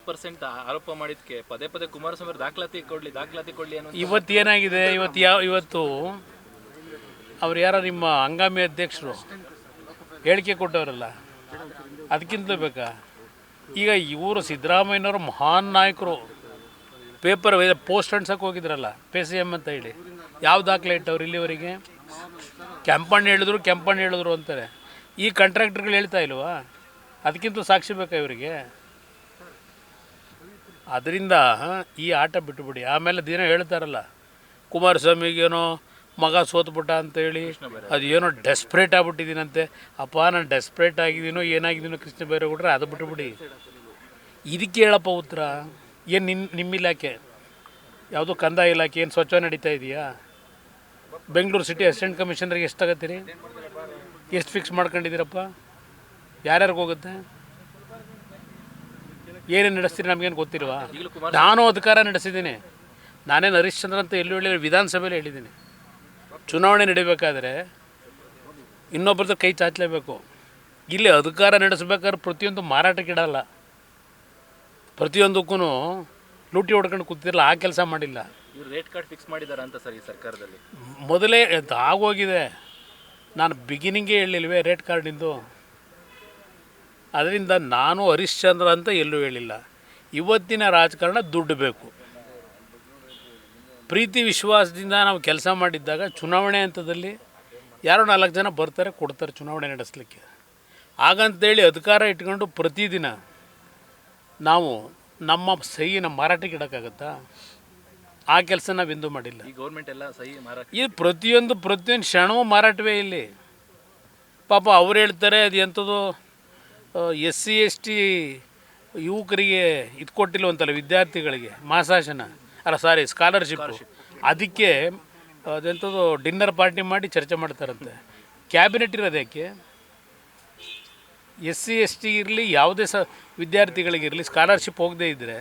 40% ಆರೋಪ ಮಾಡಿದ್ಕೆ ಪದೇ ಪದೇ ಕುಮಾರಸ್ವಾಮಿ ದಾಖಲಾತಿ ಕೊಡ್ಲಿ ಅನ್ನೋ ಇವತ್ತೇನಾಗಿದೆ, ಇವತ್ತು ಅವ್ರು ಯಾರೋ ನಿಮ್ಮ ಹಂಗಾಮಿ ಅಧ್ಯಕ್ಷರು ಹೇಳಿಕೆ ಕೊಟ್ಟವರಲ್ಲ, ಅದಕ್ಕಿಂತ ಬೇಕಾ? ಈಗ ಇವರು ಸಿದ್ದರಾಮಯ್ಯನವರು ಮಹಾನ್ ನಾಯಕರು, ಪೇಪರ್ ಪೋಸ್ಟ್ ಅಂಟ್ಸಕ್ಕೆ ಹೋಗಿದ್ರಲ್ಲ PCM ಅಂತ ಹೇಳಿ, ಯಾವ ದಾಖಲೆ ಇಟ್ಟವ್ರು ಇಲ್ಲಿವರೆಗೆ? ಕೆಂಪಣ್ಣ ಹೇಳಿದ್ರು ಅಂತಾರೆ. ಈ ಕಾಂಟ್ರಾಕ್ಟರ್ಗಳು ಹೇಳ್ತಾ ಇಲ್ವಾ? ಅದಕ್ಕಿಂತ ಸಾಕ್ಷಿ ಬೇಕಾ ಇವರಿಗೆ? ಅದರಿಂದ ಈ ಆಟ ಬಿಟ್ಟುಬಿಡಿ. ಆಮೇಲೆ ದಿನ ಹೇಳ್ತಾರಲ್ಲ, ಕುಮಾರಸ್ವಾಮಿಗೇನೋ ಮಗ ಸೋತ್ಬಿಟ್ಟ ಅಂತೇಳಿ, ಅದು ಏನೋ ಡೆಸ್ಪ್ರೇಟ್ ಆಗ್ಬಿಟ್ಟಿದ್ದೀನಂತೆ. ಅಪ್ಪ, ನಾನು ಡೆಸ್ಪ್ರೇಟ್ ಆಗಿದ್ದೀನೋ ಏನಾಗಿದ್ದೀನೋ ಕೃಷ್ಣ ಬೈರೇಗೌಡರೆ, ಅದು ಬಿಟ್ಟುಬಿಡಿ. ಇದಕ್ಕೆ ಹೇಳಪ್ಪ ಉತ್ತರ. ಏನು ನಿಮ್ಮ ಇಲಾಖೆ ಯಾವುದೋ ಕಂದಾಯ ಇಲಾಖೆ ಏನು ಸ್ವಚ್ಛ ನಡೀತಾ ಇದೆಯಾ? ಬೆಂಗಳೂರು ಸಿಟಿ ಅಸಿಸ್ಟೆಂಟ್ ಕಮಿಷನರ್ಗೆ ಎಷ್ಟು ತಗೋತೀರಿ? ಎಷ್ಟು ಫಿಕ್ಸ್ ಮಾಡ್ಕೊಂಡಿದ್ದೀರಪ್ಪ? ಯಾರ್ಯಾರಿಗೆ ಹೋಗುತ್ತೆ? ಏನೇನು ನಡೆಸ್ತೀರಿ ನಮಗೇನು ಗೊತ್ತಿಲ್ವಾ? ನಾನು ಅಧಿಕಾರ ನಡೆಸಿದ್ದೀನಿ. ನಾನೇನು ಹರಿಶ್ಚಂದ್ರ ಅಂತ ಎಲ್ಲೂ ಹೇಳಿದ್ರೆ ವಿಧಾನಸಭೆಯಲ್ಲಿ ಹೇಳಿದ್ದೀನಿ. ಚುನಾವಣೆ ನಡೀಬೇಕಾದ್ರೆ ಇನ್ನೊಬ್ಬರದ್ದು ಕೈ ಚಾಚಲೇಬೇಕು. ಇಲ್ಲಿ ಅಧಿಕಾರ ನಡೆಸಬೇಕಾದ್ರೆ ಪ್ರತಿಯೊಂದು ಮಾರಾಟಕ್ಕೆ ಇಡಲ್ಲ, ಪ್ರತಿಯೊಂದಕ್ಕೂ ಲೂಟಿ ಹೊಡ್ಕೊಂಡು ಕೂತಿರಲ್ಲ, ಆ ಕೆಲಸ ಮಾಡಿಲ್ಲ. ಇವರು ರೇಟ್ ಕಾರ್ಡ್ ಫಿಕ್ಸ್ ಮಾಡಿದಾರ ಅಂತ ಸರ್ ಈ ಸರ್ಕಾರದಲ್ಲಿ? ಮೊದಲೇ ಆಗೋಗಿದೆ. ನಾನು ಬಿಗಿನಿಂಗೇ ಹೇಳಿಲ್ವೇ ರೇಟ್ ಕಾರ್ಡಿಂದು? ಅದರಿಂದ ನಾನು ಹರಿಶ್ಚಂದ್ರ ಅಂತ ಎಲ್ಲೂ ಹೇಳಿಲ್ಲ. ಇವತ್ತಿನ ರಾಜಕಾರಣ ದುಡ್ಡು ಬೇಕು. ಪ್ರೀತಿ ವಿಶ್ವಾಸದಿಂದ ನಾವು ಕೆಲಸ ಮಾಡಿದ್ದಾಗ ಚುನಾವಣೆ ಹಂತದಲ್ಲಿ ಯಾರೋ 4 ಜನ ಬರ್ತಾರೆ, ಕೊಡ್ತಾರೆ ಚುನಾವಣೆ ನಡೆಸಲಿಕ್ಕೆ. ಹಾಗಂತೇಳಿ ಅಧಿಕಾರ ಇಟ್ಕೊಂಡು ಪ್ರತಿದಿನ ನಾವು ನಮ್ಮ ಸಹಿನ ಮಾರಾಟಕ್ಕೆ ಇಡೋಕ್ಕಾಗತ್ತಾ? ಆ ಕೆಲಸ ನಾವೆಂದೂ ಮಾಡಿಲ್ಲ. ಈ ಗೌರ್ಮೆಂಟ್ ಎಲ್ಲ ಸಹಿ ಮಾರಾಟ, ಈ ಪ್ರತಿಯೊಂದು ಕ್ಷಣವೂ ಮಾರಾಟವೇ ಇಲ್ಲಿ. ಪಾಪ ಅವ್ರು ಹೇಳ್ತಾರೆ ಅದು ಎಂಥದ್ದು SC ST ಯುವಕರಿಗೆ ಇದು ಕೊಟ್ಟಿಲ್ವಂತಲ್ಲ, ವಿದ್ಯಾರ್ಥಿಗಳಿಗೆ ಮಾಸಾಶನ ಸ್ಕಾಲರ್ಶಿಪ್ಪು. ಅದಕ್ಕೆ ಅದೆಂಥದ್ದು ಡಿನ್ನರ್ ಪಾರ್ಟಿ ಮಾಡಿ ಚರ್ಚೆ ಮಾಡ್ತಾರಂತೆ. ಕ್ಯಾಬಿನೆಟ್ ಇರೋದು ಯಾಕೆ? SC ST ಇರಲಿ, ಯಾವುದೇ ವಿದ್ಯಾರ್ಥಿಗಳಿಗಿರಲಿ ಸ್ಕಾಲರ್ಶಿಪ್ ಹೋಗದೇ ಇದ್ದರೆ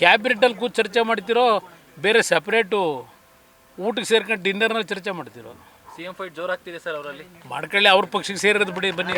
ಕ್ಯಾಬಿನೆಟಲ್ಲಿ ಕೂತು ಚರ್ಚೆ ಮಾಡ್ತಿರೋ, ಬೇರೆ ಸಪ್ರೇಟು ಊಟಕ್ಕೆ ಸೇರ್ಕೊಂಡು ಡಿನ್ನರ್ನಲ್ಲಿ ಚರ್ಚೆ ಮಾಡ್ತಿರೋ? CM ಫೈಟ್ ಜೋರಾಗ್ತಿದೆ ಸರ್ ಅವರಲ್ಲಿ. ಮಾಡ್ಕೊಳ್ಳಿ, ಅವ್ರ ಪಕ್ಷಕ್ಕೆ ಸೇರಿರೋದು ಬಿಡಿ, ಬನ್ನಿ.